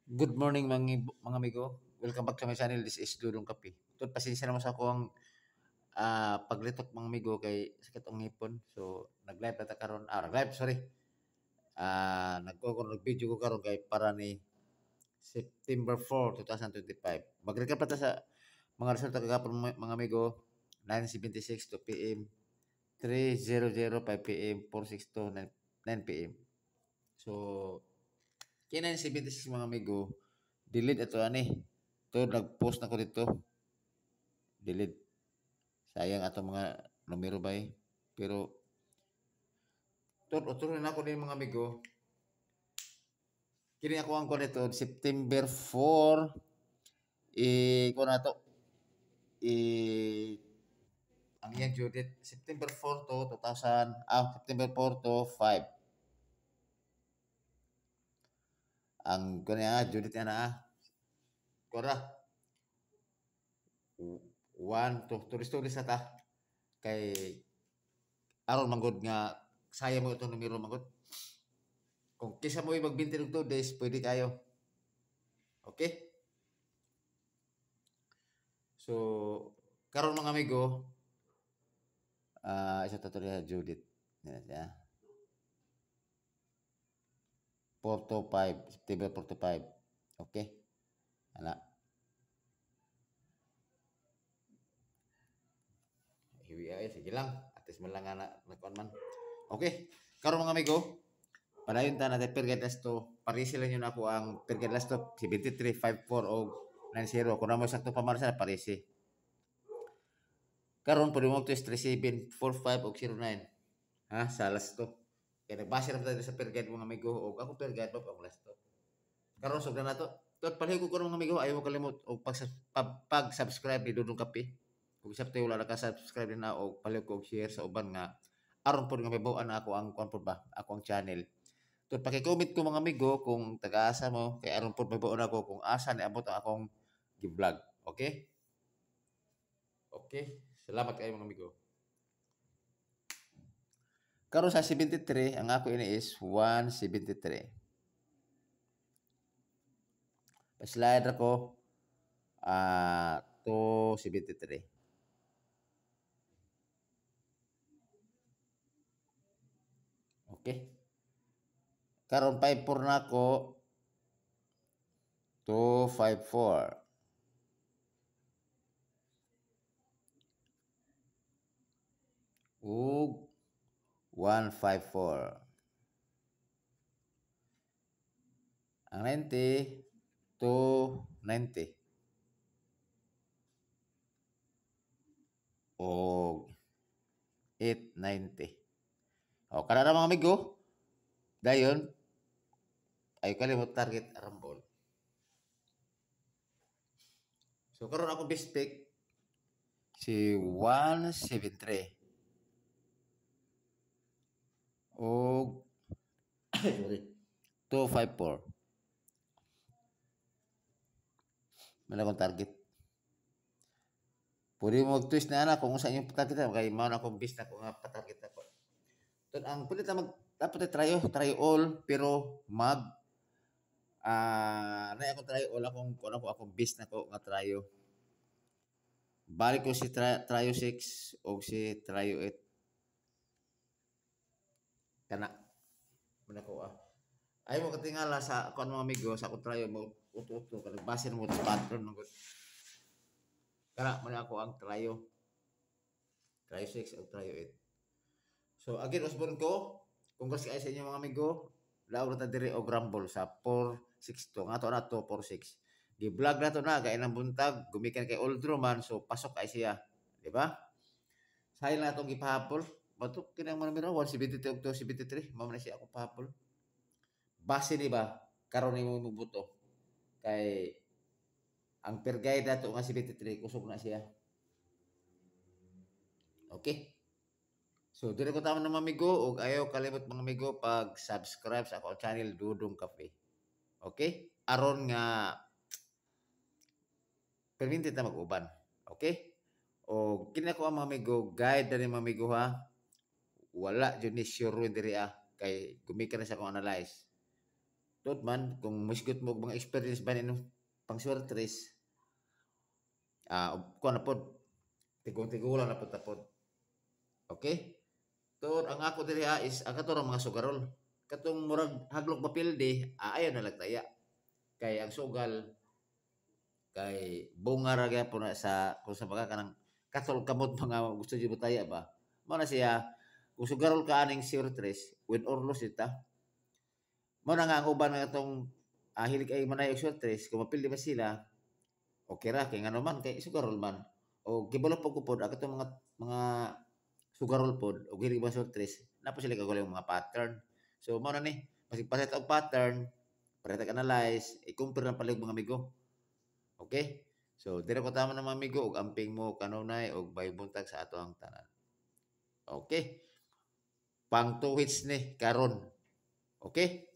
Good morning mga amigo. Welcome back to my channel. This is Dudong Kapi. Tut pasensya naman sa akong paglitok mga amigo kay sakit ang ngipon. So nag-live na ta karon. Nag-live, sorry. Nag-video ko karon kay para ni September 4, 2025. Mag-recap na ta sa mga resulta kagapon mga amigo. 9:76 2 PM, 3:00 5 PM, 4:62 9 PM. So kaya 9:76 mga amigo, delete ito ani. To nag-post na ko dito. Delete. Sayang ato mga numero ba eh. Pero tutuloy na ako din mga amigo. Kini ako ang ko nito September 4 ko na to ang iyang due date September 4 to 2000 September 4 to 5 ang ko niya due date na ko ra 1 to tulis na ta kay aron manggod nga sayang mo itong numero manggod kung kisa mo magbinti ng 2 days pwede kayo. Okay? So, karon mga amigo, isa tutorial Judith. Yan siya. 4 to 5, September 4 to 5. Okay? Ana. Hiwi ay, sige lang. At least man lang nga nagkuhan man. Okay? Karon mga amigo, padayon ta natin per guide last to. Parisi lang yun ako ang per guide last to 73, 54 o 90. Kung na mo sakto pamarsa na parisi. Karon pwede mo to is 37, 45 o 09. Ha? Sa last to. Kaya nagbase na tayo sa per guide mga amigo. O ako per guide pa ang last to. Karon sugdan na to. Tot palihog ko mga amigo, ayaw mo kalimot og pag-subscribe ni Dudong Kape. Kung sabte wala ka subscribe na og palihog ko og share sa uban nga aron pod nga mabuan na ako ang kon ba, ako ang channel. Tot paki-comment ko mga amigo kung taga-asa mo kay aron pod mabuan ako kung asa ni abot ang akong gi-vlog. Okay? Okay. Salamat kayo mga amigo. Karon sa 73, ang ako ini is 173. Pa-slide ako 273. Okay? Karon 54 na ako 254. Ug 154. Ang 90 290. O 890. O kana na mga amigo. Dayon ay kalimot target rumble. So karon ako best pick si 173. O sorry 254. Mala akong target. Pwede mo mag-twist na kung saan yung target na. Kaya mauna akong best na kung patarget ako. Ito, ang pwede na dapat try all, pero na ako try all akong best na ko nga tryo. Balik ko si tryo 6 o si tryo 8. Kana. Muna ko Ay mo katingala sa ako mga amigo sa akong tryo mo uto-uto ka nagbase mo sa pattern ng kana man ako ang tryo 6 o tryo 8. So again Osborne ko congrats kay sa inyo mga amigo. Lauro ta diri og rumble sa 462 nga to na to 46. Gi-vlog na to na kay nang buntag gumikan kay Oldro man so pasok kay siya, di ba? Sayang na itong gipahapol. Batok kinang manamira 172 ug 273 mao na siya ako pahapol. Base ni ba karon ni mo mubuto kay ang per guide dato nga 73 kusog na siya. Okay? So, dire ko tama ng mga amigo ug ayaw kalimot mga amigo pag-subscribe sa akong channel Dudong Cafe. Okay? Aron nga perminted na mag-uban. Okay? O kini ko ang mga amigo, guide na ni mga amigo ha. Wala jud ni sure diri kay gumikan na sa akong analyze. Tut man kung musgot mo og mga experience ba nino pang sortres, kuha na pod, tigong-tigulan na pod tapod. Okay? Tod ang ako diri is ang katurang mga sugarol. Katong murag haglok papilde, ayaw na lagtaya. Kay ang sugal kay bunga ra gyapon na sa kung sa baga kanang katol kamot mga gusto jud taya ba. Mao na siya kung sugarol ka aning 03 with or loss ita. Mao na nga ang uban nga atong hilig ay manay og 03 kung mapildi ba sila, okay ra kay ngano man kay sugarol man. O gibalo pag kupod ang katong mga sugarol pod og hilig ba 03 na po sila kagulay mga pattern. So mao na ni masig paset og pattern, pareha analyze, i-compare na palig mga amigo. Okay? So, dire ko tama ng mga amigo, ug amping mo kanunay, ug bay buntag sa ato ang tanan. Okay? Pang 2 hits ni, karon. Okay?